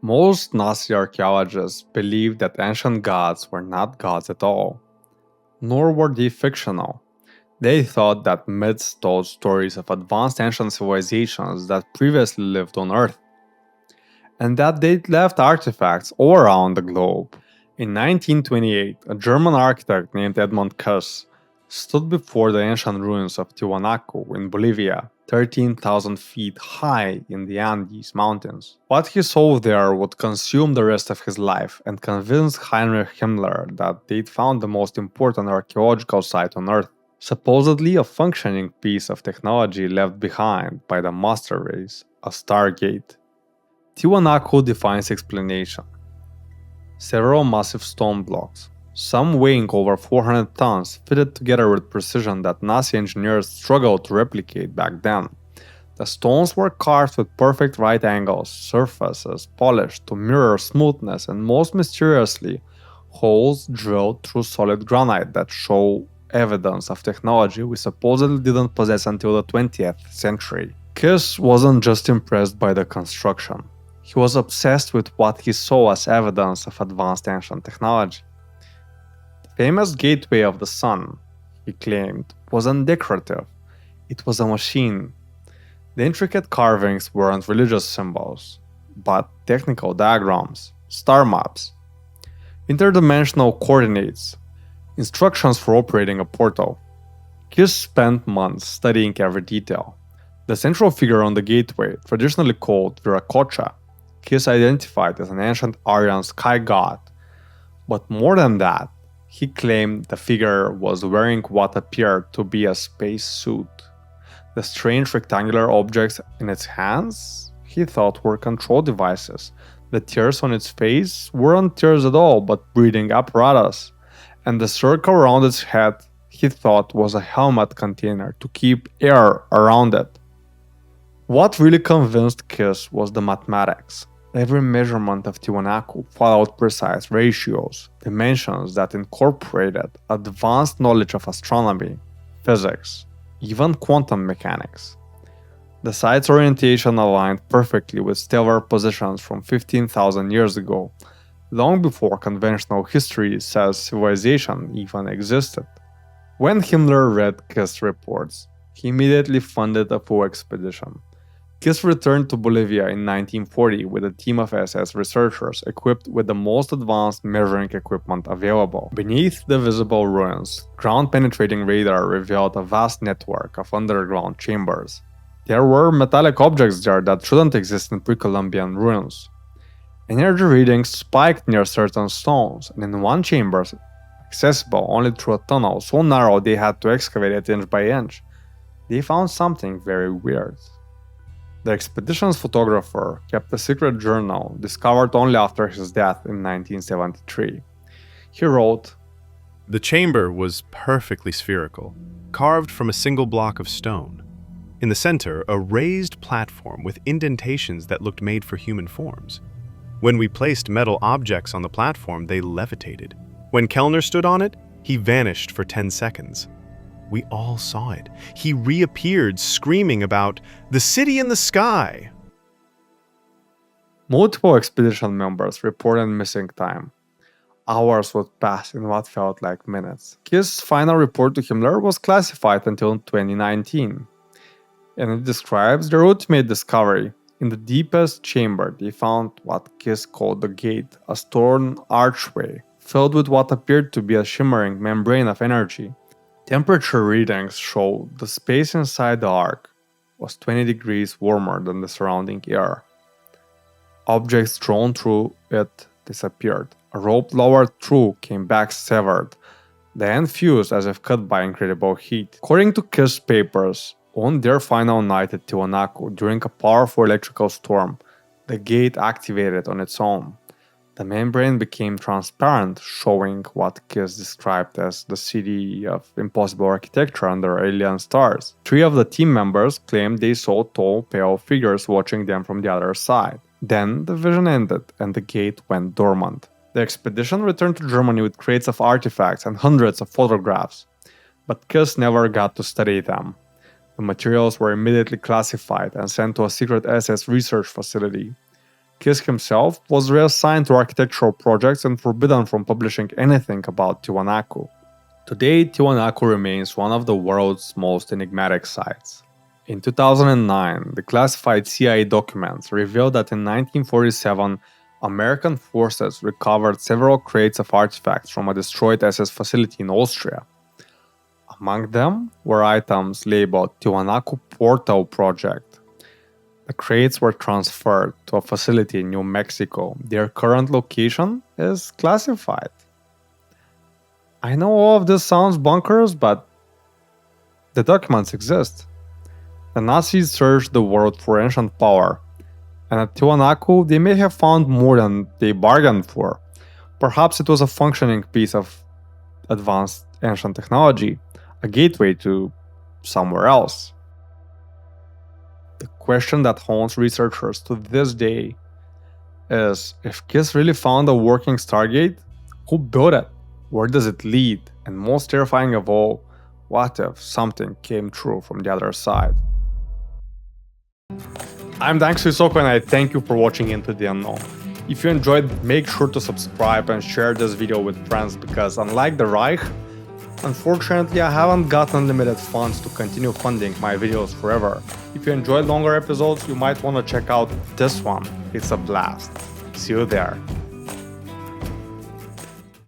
Most Nazi archaeologists believed that ancient gods were not gods at all, nor were they fictional. They thought that myths told stories of advanced ancient civilizations that previously lived on Earth, and that they left artifacts all around the globe. In 1928, a German architect named Edmund Kuss stood before the ancient ruins of Tiwanaku in Bolivia, 13,000 feet high in the Andes Mountains. What he saw there would consume the rest of his life and convince Heinrich Himmler that they'd found the most important archaeological site on Earth, supposedly a functioning piece of technology left behind by the master race, a Star Gate. Tiwanaku defines explanation. Several massive stone blocks, some weighing over 400 tons, fitted together with precision that Nazi engineers struggled to replicate back then. The stones were carved with perfect right angles, surfaces polished to mirror smoothness, and most mysteriously, holes drilled through solid granite that show evidence of technology we supposedly didn't possess until the 20th century. Kiss wasn't just impressed by the construction. He was obsessed with what he saw as evidence of advanced ancient technology. The famous Gateway of the Sun, he claimed, wasn't decorative, it was a machine. The intricate carvings weren't religious symbols, but technical diagrams, star maps, interdimensional coordinates, instructions for operating a portal. Kiss spent months studying every detail. The central figure on the gateway, traditionally called Viracocha, Kiss identified as an ancient Aryan sky god. But more than that, he claimed the figure was wearing what appeared to be a space suit. The strange rectangular objects in its hands, he thought were control devices. The tears on its face weren't tears at all, but breathing apparatus. And the circle around its head, he thought was a helmet container to keep air around it. What really convinced Kiss was the mathematics. Every measurement of Tiwanaku followed precise ratios, dimensions that incorporated advanced knowledge of astronomy, physics, even quantum mechanics. The site's orientation aligned perfectly with stellar positions from 15,000 years ago, long before conventional history says civilization even existed. When Himmler read Kiss' reports, he immediately funded a full expedition. Kiss returned to Bolivia in 1940 with a team of SS researchers equipped with the most advanced measuring equipment available. Beneath the visible ruins, ground-penetrating radar revealed a vast network of underground chambers. There were metallic objects there that shouldn't exist in pre-Columbian ruins. Energy readings spiked near certain stones, and in one chamber, accessible only through a tunnel so narrow they had to excavate it inch by inch, they found something very weird. The expedition's photographer kept a secret journal discovered only after his death in 1973. He wrote, "The chamber was perfectly spherical, carved from a single block of stone. In the center, a raised platform with indentations that looked made for human forms. When we placed metal objects on the platform, they levitated. When Kellner stood on it, he vanished for 10 seconds. We all saw it. He reappeared, screaming about, 'The city in the sky!'" Multiple expedition members reported missing time. Hours would pass in what felt like minutes. Kiss' final report to Himmler was classified until 2019, and it describes their ultimate discovery. In the deepest chamber, they found what Kiss called the gate, a stone archway filled with what appeared to be a shimmering membrane of energy. Temperature readings showed the space inside the arc was 20 degrees warmer than the surrounding air. Objects drawn through it disappeared. A rope lowered through came back severed, then fused as if cut by incredible heat. According to Kiss papers, on their final night at Tiwanaku, during a powerful electrical storm, the gate activated on its own. The membrane became transparent, showing what Kiss described as the city of impossible architecture under alien stars. 3 of the team members claimed they saw tall, pale figures watching them from the other side. Then the vision ended and the gate went dormant. The expedition returned to Germany with crates of artifacts and hundreds of photographs, but Kiss never got to study them. The materials were immediately classified and sent to a secret SS research facility. Kiss himself was reassigned to architectural projects and forbidden from publishing anything about Tiwanaku. Today, Tiwanaku remains one of the world's most enigmatic sites. In 2009, the classified CIA documents revealed that in 1947, American forces recovered several crates of artifacts from a destroyed SS facility in Austria. Among them were items labeled Tiwanaku Portal Project. The crates were transferred to a facility in New Mexico. Their current location is classified. I know all of this sounds bonkers, but the documents exist. The Nazis searched the world for ancient power, and at Tiwanaku they may have found more than they bargained for. Perhaps it was a functioning piece of advanced ancient technology, a gateway to somewhere else. The question that haunts researchers to this day is, if Kiss really found a working Stargate, who built it? Where does it lead? And most terrifying of all, what if something came true from the other side? I'm Xuisoko and I thank you for watching Into the Unknown. If you enjoyed, make sure to subscribe and share this video with friends, because unlike the Reich, unfortunately I haven't got unlimited funds to continue funding my videos forever. If you enjoyed longer episodes, you might want to check out this one. It's a blast. See you there.